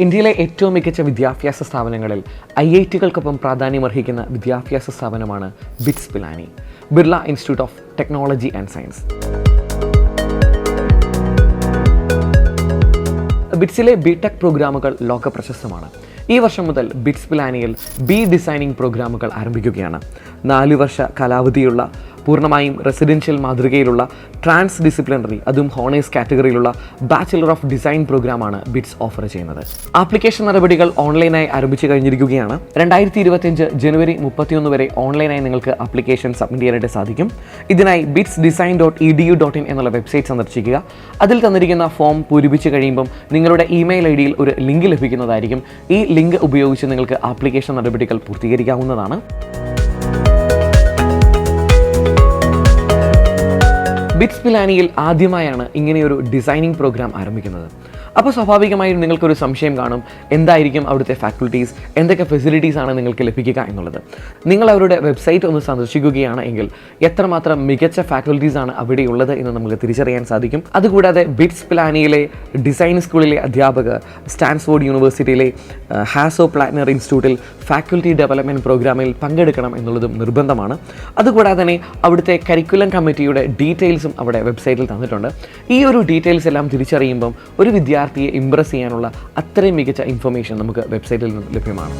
ഇന്ത്യയിലെ ഏറ്റവും മികച്ച വിദ്യാഭ്യാസ സ്ഥാപനങ്ങളിൽ IITകൾക്കൊപ്പം പ്രാധാന്യമർഹിക്കുന്ന വിദ്യാഭ്യാസ സ്ഥാപനമാണ് BITS Pilani, Birla institute of technology and science. ബിറ്റ്സിലെ ബിടെക് പ്രോഗ്രാമുകൾ ലോക പ്രശസ്തമാണ്. ഈ വർഷം മുതൽ ബിറ്റ്സ് പിലാനിയിൽ ഡിസൈനിങ് പ്രോഗ്രാമുകൾ ആരംഭിക്കുകയാണ്. 4 വർഷ കാലാവധിയുള്ള പൂർണ്ണമായും റെസിഡൻഷ്യൽ മാതൃകയിലുള്ള ട്രാൻസ് ഡിസിപ്ലിനറി, അതും ഹോണേഴ്സ് കാറ്റഗറിയിലുള്ള ബാച്ചിലർ ഓഫ് ഡിസൈൻ പ്രോഗ്രാമാണ് ബിറ്റ്സ് ഓഫർ ചെയ്യുന്നത്. ആപ്ലിക്കേഷൻ നടപടികൾ ഓൺലൈനായി ആരംഭിച്ചു കഴിഞ്ഞിരിക്കുകയാണ്. 2025 ജനുവരി 31 വരെ ഓൺലൈനായി നിങ്ങൾക്ക് ആപ്ലിക്കേഷൻ സബ്മിറ്റ് ചെയ്യാനായിട്ട് സാധിക്കും. ഇതിനായി bitsdesign.edu.in എന്നുള്ള വെബ്സൈറ്റ് സന്ദർശിക്കുക. അതിൽ തന്നിരിക്കുന്ന ഫോം പൂരിപ്പിച്ച് കഴിയുമ്പം നിങ്ങളുടെ ഇമെയിൽ ഐഡിയിൽ ഒരു ലിങ്ക് ലഭിക്കുന്നതായിരിക്കും. ഈ ലിങ്ക് ഉപയോഗിച്ച് നിങ്ങൾക്ക് ആപ്ലിക്കേഷൻ നടപടികൾ പൂർത്തീകരിക്കാവുന്നതാണ്. ബിറ്റ്സ് പിലാനിയിൽ ആദ്യമായാണ് ഇങ്ങനെയൊരു ഡിസൈനിങ് പ്രോഗ്രാം ആരംഭിക്കുന്നത്. അപ്പോൾ സ്വാഭാവികമായും നിങ്ങൾക്കൊരു സംശയം കാണും, എന്തായിരിക്കും അവിടുത്തെ ഫാക്കൽറ്റീസ്, എന്തൊക്കെ ഫെസിലിറ്റീസ് ആണ് നിങ്ങൾക്ക് ലഭിക്കുക എന്നുള്ളത്. നിങ്ങൾ അവരുടെ വെബ്സൈറ്റ് ഒന്ന് സന്ദർശിക്കുകയാണ് എങ്കിൽ എത്രമാത്രം മികച്ച ഫാക്കൽറ്റീസ് ആണ് അവിടെയുള്ളത് എന്ന് നമുക്ക് തിരിച്ചറിയാൻ സാധിക്കും. അതുകൂടാതെ ബിറ്റ്സ് പിലാനിയിലെ ഡിസൈൻ സ്കൂളിലെ അധ്യാപകർ സ്റ്റാൻഫോർഡ് യൂണിവേഴ്സിറ്റിയിലെ ഹാസോ പ്ലാറ്റ്നർ ഇൻസ്റ്റിറ്റ്യൂട്ടിൽ ഫാക്കൽറ്റി ഡെവലപ്മെൻറ്റ് പ്രോഗ്രാമിൽ പങ്കെടുക്കണം എന്നുള്ളതും നിർബന്ധമാണ്. അതുകൂടാതെ തന്നെ അവിടുത്തെ കരിക്കുലം കമ്മിറ്റിയുടെ ഡീറ്റെയിൽസും അവിടെ വെബ്സൈറ്റിൽ തന്നിട്ടുണ്ട്. ഈ ഒരു ഡീറ്റെയിൽസ് എല്ലാം തിരിച്ചറിയുമ്പം ഒരു വിദ്യാർത്ഥിയെ ഇംപ്രസ് ചെയ്യാനുള്ള അത്രയും മികച്ച ഇൻഫർമേഷൻ നമുക്ക് വെബ്സൈറ്റിൽ നിന്ന് ലഭ്യമാണ്.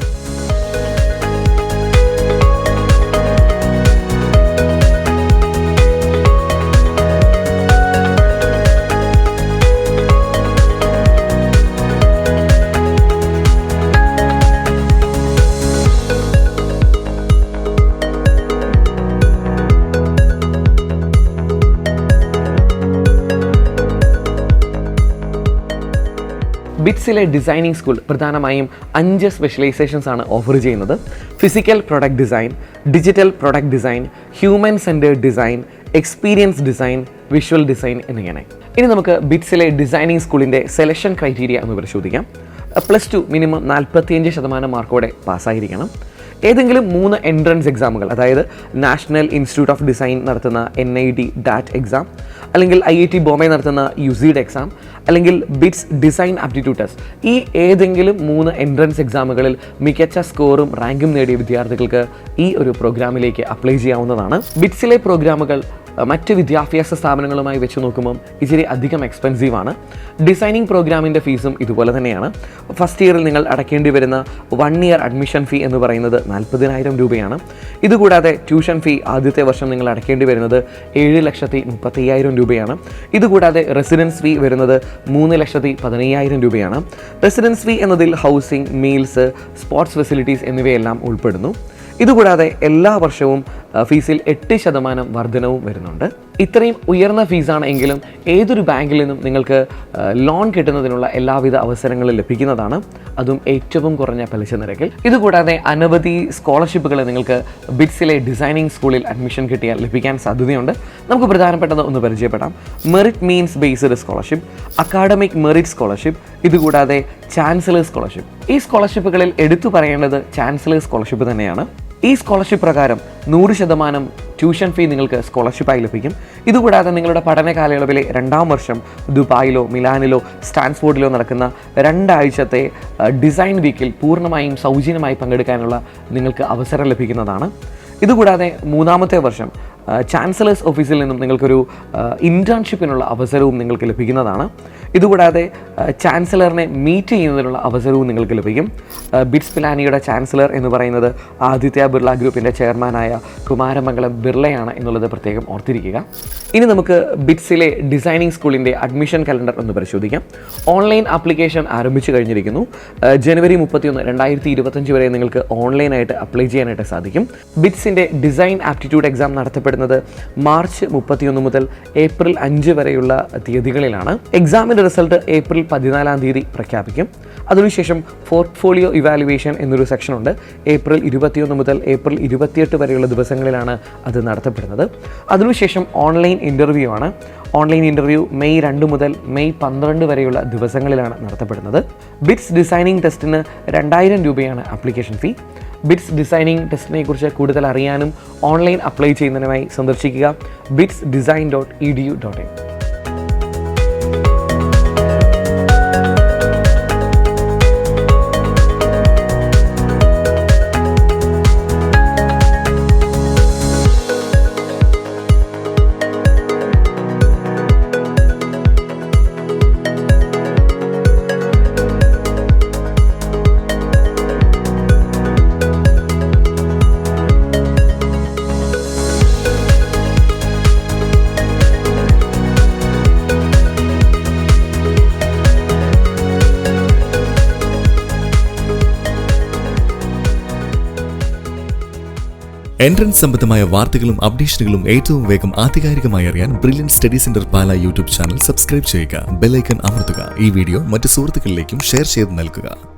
ബിറ്റ്സിലെ ഡിസൈനിങ് സ്കൂൾ പ്രധാനമായും 5 സ്പെഷ്യലൈസേഷൻസ് ആണ് ഓഫർ ചെയ്യുന്നത്. Physical product design, digital product design, human centred design, experience design, visual design എന്നിങ്ങനെ. ഇനി നമുക്ക് ബിറ്റ്സിലെ ഡിസൈനിങ് സ്കൂളിൻ്റെ സെലക്ഷൻ ക്രൈറ്റീരിയ എന്ന് പരിശോധിക്കാം. +2 മിനിമം 45% മാർക്കോടെ പാസ്സായിരിക്കണം. ഏതെങ്കിലും 3 എൻട്രൻസ് എക്സാമുകൾ, അതായത് നാഷണൽ ഇൻസ്റ്റിറ്റ്യൂട്ട് ഓഫ് ഡിസൈൻ നടത്തുന്ന NID DAT എക്സാം, അല്ലെങ്കിൽ IIT ബോംബെ നടത്തുന്ന UCED എക്സാം, അല്ലെങ്കിൽ ബിറ്റ്സ് ഡിസൈൻ ആപ്റ്റിറ്റ്യൂഡ് ടെസ്റ്റ്, ഈ ഏതെങ്കിലും 3 എൻട്രൻസ് എക്സാമുകളിൽ മികച്ച സ്കോറും റാങ്കും നേടിയ വിദ്യാർത്ഥികൾക്ക് ഈ ഒരു പ്രോഗ്രാമിലേക്ക് അപ്ലൈ ചെയ്യാവുന്നതാണ്. ബിറ്റ്സിലെ പ്രോഗ്രാമുകൾ മറ്റ് വിദ്യാഭ്യാസ സ്ഥാപനങ്ങളുമായി വെച്ച് നോക്കുമ്പം ഇച്ചിരി അധികം എക്സ്പെൻസീവാണ്. ഡിസൈനിങ് പ്രോഗ്രാമിൻ്റെ ഫീസും ഇതുപോലെ തന്നെയാണ്. ഫസ്റ്റ് ഇയറിൽ നിങ്ങൾ അടയ്ക്കേണ്ടി വരുന്ന 1 ഇയർ അഡ്മിഷൻ ഫീ എന്ന് പറയുന്നത് 40,000 രൂപയാണ്. ഇതുകൂടാതെ ട്യൂഷൻ ഫീ ആദ്യത്തെ വർഷം നിങ്ങൾ അടയ്ക്കേണ്ടി വരുന്നത് 7,30,000 രൂപയാണ്. ഇതുകൂടാതെ റെസിഡൻസ് ഫീ വരുന്നത് 3,15,000 രൂപയാണ്. റെസിഡൻസ് ഫീ എന്നതിൽ ഹൗസിംഗ്, മീൽസ്, സ്പോർട്സ് ഫെസിലിറ്റീസ് എന്നിവയെല്ലാം ഉൾപ്പെടുന്നു. ഇതുകൂടാതെ എല്ലാ വർഷവും ഫീസിൽ 8% വർധനവും വരുന്നുണ്ട്. ഇത്രയും ഉയർന്ന ഫീസാണ് എങ്കിലും ഏതൊരു ബാങ്കിൽ നിന്നും നിങ്ങൾക്ക് ലോൺ കിട്ടുന്നതിനുള്ള എല്ലാവിധ അവസരങ്ങളും ലഭിക്കുന്നതാണ്, അതും ഏറ്റവും കുറഞ്ഞ പലിശ നിരക്കിൽ. ഇതുകൂടാതെ അനവധി സ്കോളർഷിപ്പുകൾ നിങ്ങൾക്ക് ബിറ്റ്സിലെ ഡിസൈനിങ് സ്കൂളിൽ അഡ്മിഷൻ കിട്ടിയാൽ ലഭിക്കാൻ സാധ്യതയുണ്ട്. നമുക്ക് പ്രധാനപ്പെട്ടത് ഒന്ന് പരിചയപ്പെടാം. Merit means based scholarship, academic merit scholarship, ഇതുകൂടാതെ ചാൻസലേഴ്സ് സ്കോളർഷിപ്പ്. ഈ സ്കോളർഷിപ്പുകളിൽ എടുത്തു പറയേണ്ടത് ചാൻസലേഴ്സ് സ്കോളർഷിപ്പ് തന്നെയാണ്. ഈ സ്കോളർഷിപ്പ് പ്രകാരം 100% ട്യൂഷൻ ഫീ നിങ്ങൾക്ക് സ്കോളർഷിപ്പായി ലഭിക്കും. ഇതുകൂടാതെ നിങ്ങളുടെ പഠന കാലയളവിലെ 2ാം വർഷം ദുബായിലോ മിലാനിലോ സ്റ്റാൻഫോർഡിലോ നടക്കുന്ന 2 ആഴ്ചത്തെ ഡിസൈൻ വീക്കിൽ പൂർണ്ണമായും സൗജന്യമായി പങ്കെടുക്കാനുള്ള നിങ്ങൾക്ക് അവസരം ലഭിക്കുന്നതാണ്. ഇതുകൂടാതെ 3ാമത്തെ വർഷം ചാൻസലേഴ്സ് ഓഫീസിൽ നിന്നും നിങ്ങൾക്കൊരു ഇൻറ്റേൺഷിപ്പിനുള്ള അവസരവും നിങ്ങൾക്ക് ലഭിക്കുന്നതാണ്. ഇതുകൂടാതെ ചാൻസലറിനെ മീറ്റ് ചെയ്യുന്നതിനുള്ള അവസരവും നിങ്ങൾക്ക് ലഭിക്കും. ബിറ്റ്സ് പിലാനിയുടെ ചാൻസലർ എന്ന് പറയുന്നത് ആദിത്യ ബിർള ഗ്രൂപ്പിൻ്റെ ചെയർമാനായ കുമാരമംഗലം ബിർളയാണ് എന്നുള്ളത് പ്രത്യേകം ഓർത്തിരിക്കുക. ഇനി നമുക്ക് ബിറ്റ്സിലെ ഡിസൈനിങ് സ്കൂളിൻ്റെ അഡ്മിഷൻ കലണ്ടർ ഒന്ന് പരിശോധിക്കാം. ഓൺലൈൻ ആപ്ലിക്കേഷൻ ആരംഭിച്ചു കഴിഞ്ഞിരിക്കുന്നു. ജനുവരി 31, 2025 വരെ നിങ്ങൾക്ക് ഓൺലൈനായിട്ട് അപ്ലൈ ചെയ്യാനായിട്ട് സാധിക്കും. ബിറ്റ്സിൻ്റെ ഡിസൈൻ ആപ്റ്റിറ്റ്യൂഡ് എക്സാം നടത്തപ്പെടുന്നത് മാർച്ച് 31 മുതൽ ഏപ്രിൽ 5 വരെയുള്ള തീയതികളിലാണ്. എക്സാമിൻ്റെ റിസൾട്ട് ഏപ്രിൽ 14 തീയതി പ്രഖ്യാപിക്കും. അതിനുശേഷം പോർട്ട്ഫോളിയോ ഇവാലുവേഷൻ എന്നൊരു സെക്ഷനുണ്ട്. ഏപ്രിൽ 21 മുതൽ ഏപ്രിൽ 28 വരെയുള്ള ദിവസങ്ങളിലാണ് അത് നടത്തപ്പെടുന്നത്. അതിനുശേഷം ഓൺലൈൻ ഇൻ്റർവ്യൂ ആണ്. ഓൺലൈൻ ഇൻ്റർവ്യൂ മെയ് 2 മുതൽ മെയ് 12 വരെയുള്ള ദിവസങ്ങളിലാണ് നടത്തപ്പെടുന്നത്. ബിറ്റ്സ് ഡിസൈനിങ് ടെസ്റ്റിന് 2,000 രൂപയാണ് ആപ്ലിക്കേഷൻ ഫീ. ബിറ്റ്സ് ഡിസൈനിങ് ടെസ്റ്റിനെ കുറിച്ച് കൂടുതൽ അറിയാനും ഓൺലൈൻ അപ്ലൈ ചെയ്യുന്നതിനുമായി സന്ദർശിക്കുക bitsdesign.edu.in. എൻട്രൻസ് സംബന്ധമായ വാർത്തകളും അപ്ഡേഷനുകളും ഏറ്റവും വേഗം ആധികാരികമായി അറിയാൻ ബ്രില്യൻ സ്റ്റഡി സെന്റർ പാല യൂട്യൂബ് ചാനൽ സബ്സ്ക്രൈബ് ചെയ്യുക. ബെൽ ഐക്കൺ അമർത്തുക. ഈ വീഡിയോ മറ്റ് സുഹൃത്തുക്കളിലേക്കും ഷെയർ ചെയ്ത് നൽകുക.